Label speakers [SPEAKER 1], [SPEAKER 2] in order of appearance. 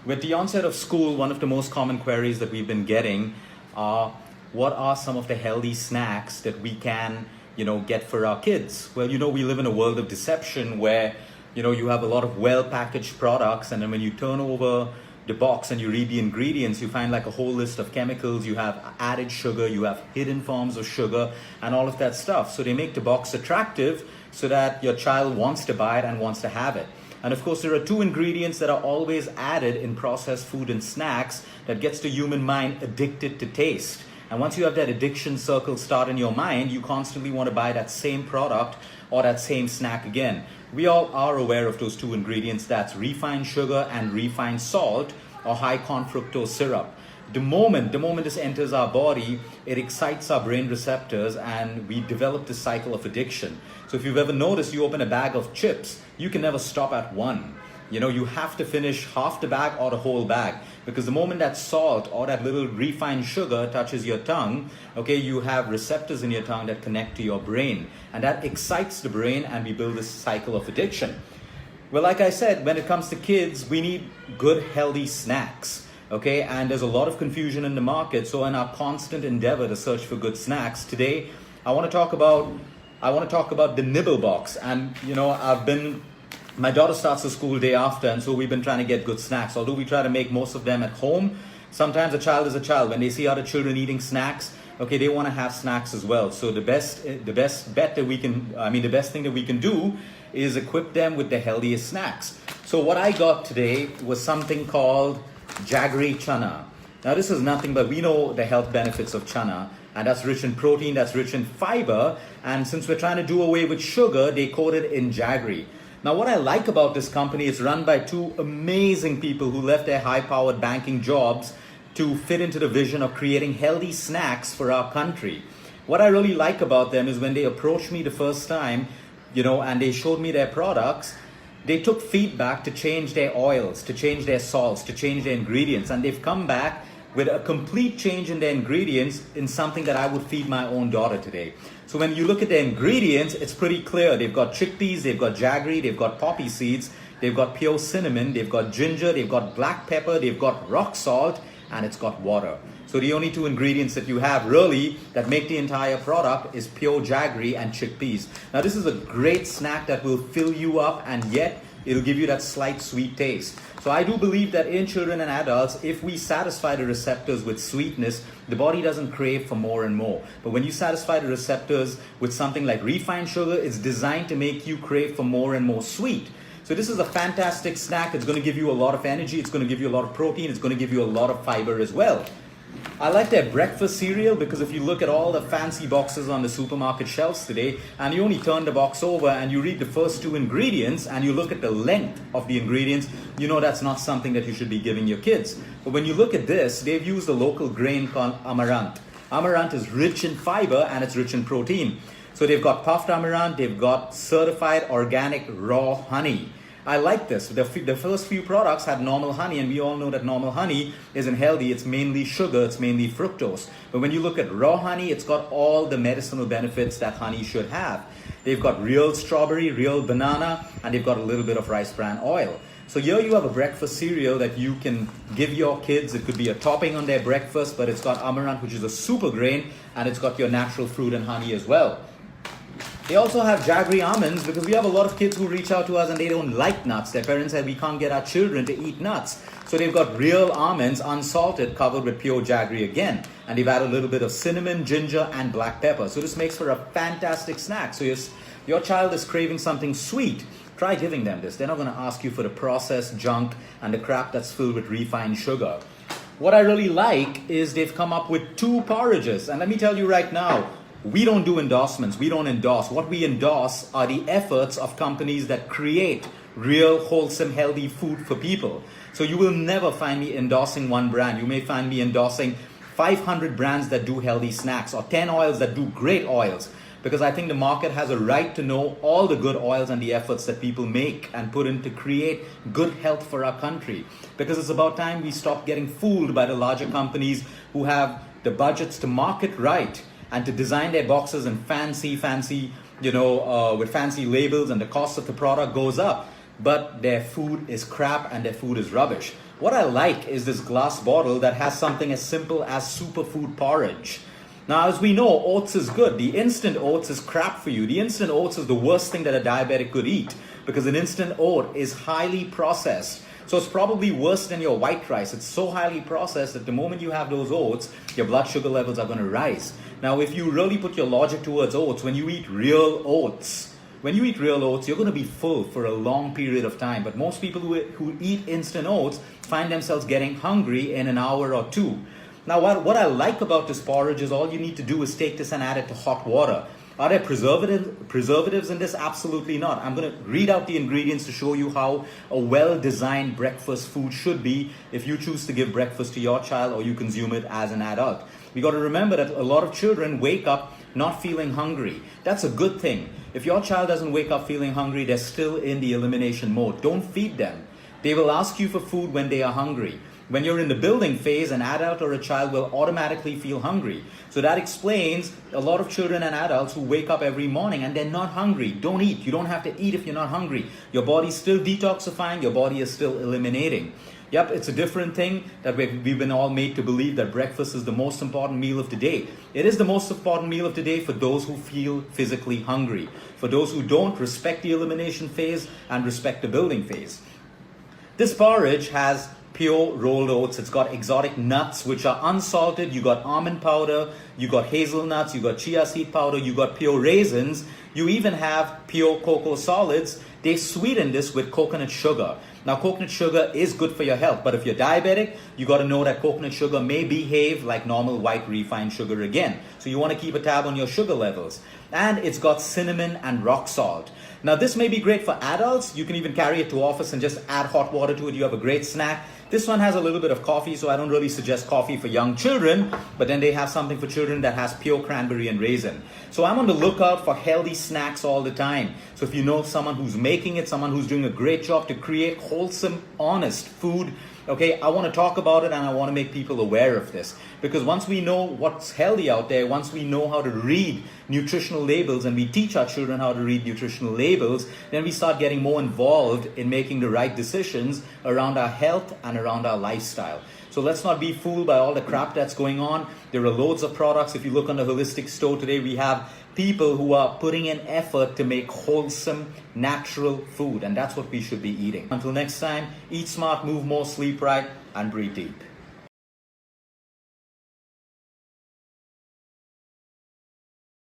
[SPEAKER 1] With the onset of school, one of the most common queries that we've been getting are what are some of the healthy snacks that we can, get for our kids? Well, we live in a world of deception where, you have a lot of well-packaged products, and then when you turn over the box and you read the ingredients, you find like a whole list of chemicals. You have added sugar, you have hidden forms of sugar, and all of that stuff. So they make the box attractive so that your child wants to buy it and wants to have it. And of course, there are two ingredients that are always added in processed food and snacks that gets the human mind addicted to taste. And once you have that addiction circle start in your mind, you constantly want to buy that same product or that same snack again. We all are aware of those two ingredients. That's refined sugar and refined salt or high corn fructose syrup. The moment this enters our body, it excites our brain receptors and we develop this cycle of addiction. So if you've ever noticed, you open a bag of chips, you can never stop at one. You have to finish half the bag or the whole bag, because the moment that salt or that little refined sugar touches your tongue, you have receptors in your tongue that connect to your brain, and that excites the brain, and we build this cycle of addiction. Well, like I said, when it comes to kids, we need good, healthy snacks. And there's a lot of confusion in the market. So in our constant endeavor to search for good snacks, today I want to talk about the nibble box. And my daughter starts the school day after, and so we've been trying to get good snacks. Although we try to make most of them at home, sometimes a child is a child. When they see other children eating snacks, they want to have snacks as well. So the best thing that we can do is equip them with the healthiest snacks. So what I got today was something called jaggery chana. Now this is nothing but, we know the health benefits of chana, and that's rich in protein, that's rich in fiber, and since we're trying to do away with sugar, they coat it in jaggery. Now what I like about this company, it's run by two amazing people who left their high-powered banking jobs to fit into the vision of creating healthy snacks for our country. What I really like about them is when they approached me the first time, and they showed me their products, they took feedback to change their oils, to change their salts, to change their ingredients, and they've come back with a complete change in their ingredients in something that I would feed my own daughter today. So when you look at the ingredients, it's pretty clear. They've got chickpeas, they've got jaggery, they've got poppy seeds, they've got pure cinnamon, they've got ginger, they've got black pepper, they've got rock salt, and it's got water. So the only two ingredients that you have really that make the entire product is pure jaggery and chickpeas. Now this is a great snack that will fill you up, and yet it'll give you that slight sweet taste. So I do believe that in children and adults, if we satisfy the receptors with sweetness, the body doesn't crave for more and more. But when you satisfy the receptors with something like refined sugar, it's designed to make you crave for more and more sweet. So this is a fantastic snack. It's going to give you a lot of energy. It's going to give you a lot of protein. It's going to give you a lot of fiber as well. I like their breakfast cereal because if you look at all the fancy boxes on the supermarket shelves today, and you only turn the box over and you read the first two ingredients and you look at the length of the ingredients, that's not something that you should be giving your kids. But when you look at this, they've used a local grain called amaranth. Amaranth is rich in fiber and it's rich in protein. So they've got puffed amaranth, they've got certified organic raw honey. I like this. The first few products had normal honey, and we all know that normal honey isn't healthy. It's mainly sugar, it's mainly fructose. But when you look at raw honey, it's got all the medicinal benefits that honey should have. They've got real strawberry, real banana, and they've got a little bit of rice bran oil. So here you have a breakfast cereal that you can give your kids. It could be a topping on their breakfast, but it's got amaranth, which is a super grain, and it's got your natural fruit and honey as well. They also have jaggery almonds because we have a lot of kids who reach out to us and they don't like nuts. Their parents said we can't get our children to eat nuts. So they've got real almonds, unsalted, covered with pure jaggery again. And they've added a little bit of cinnamon, ginger, and black pepper. So this makes for a fantastic snack. So if your child is craving something sweet, try giving them this. They're not going to ask you for the processed junk and the crap that's filled with refined sugar. What I really like is they've come up with two porridges. And let me tell you right now, we don't do endorsements. We don't endorse. What we endorse are the efforts of companies that create real, wholesome, healthy food for people. So you will never find me endorsing one brand. You may find me endorsing 500 brands that do healthy snacks or 10 oils that do great oils. Because I think the market has a right to know all the good oils and the efforts that people make and put in to create good health for our country. Because it's about time we stop getting fooled by the larger companies who have the budgets to market right and to design their boxes in fancy, with fancy labels, and the cost of the product goes up. but their food is crap and their food is rubbish. What I like is this glass bottle that has something as simple as superfood porridge. Now, as we know, oats is good. The instant oats is crap for you. The instant oats is the worst thing that a diabetic could eat because an instant oat is highly processed. So it's probably worse than your white rice. It's so highly processed that the moment you have those oats, your blood sugar levels are going to rise. Now, if you really put your logic towards oats, when you eat real oats, you're going to be full for a long period of time. But most people who eat instant oats find themselves getting hungry in an hour or two. Now, what I like about this porridge is all you need to do is take this and add it to hot water. Are there preservatives in this? Absolutely not. I'm going to read out the ingredients to show you how a well-designed breakfast food should be if you choose to give breakfast to your child or you consume it as an adult. We got to remember that a lot of children wake up not feeling hungry. That's a good thing. If your child doesn't wake up feeling hungry, they're still in the elimination mode. Don't feed them. They will ask you for food when they are hungry. When you're in the building phase, an adult or a child will automatically feel hungry. So that explains a lot of children and adults who wake up every morning and they're not hungry. Don't eat. You don't have to eat if you're not hungry. Your body's still detoxifying. Your body is still eliminating. Yep, it's a different thing that we've been all made to believe that breakfast is the most important meal of the day. It is the most important meal of the day for those who feel physically hungry. For those who don't, respect the elimination phase and respect the building phase. This porridge has pure rolled oats. It's got exotic nuts which are unsalted. You got almond powder, you got hazelnuts, you got chia seed powder, you got pure raisins. You even have pure cocoa solids. They sweeten this with coconut sugar. Now, coconut sugar is good for your health, but if you're diabetic, you got to know that coconut sugar may behave like normal white refined sugar again. So you want to keep a tab on your sugar levels. And it's got cinnamon and rock salt. Now, this may be great for adults. You can even carry it to office and just add hot water to it. You have a great snack. This one has a little bit of coffee, so I don't really suggest coffee for young children, but then they have something for children that has pure cranberry and raisin. So I'm on the lookout for healthy snacks all the time. So if you know someone who's making it, someone who's doing a great job to create wholesome, honest food, okay, I want to talk about it and I want to make people aware of this. Because once we know what's healthy out there, once we know how to read nutritional labels and we teach our children how to read nutritional labels, then we start getting more involved in making the right decisions around our health and around our lifestyle. So let's not be fooled by all the crap that's going on. There are loads of products. If you look on the holistic store today, we have people who are putting in effort to make wholesome, natural food. And that's what we should be eating. Until next time, eat smart, move more, sleep right, and breathe deep.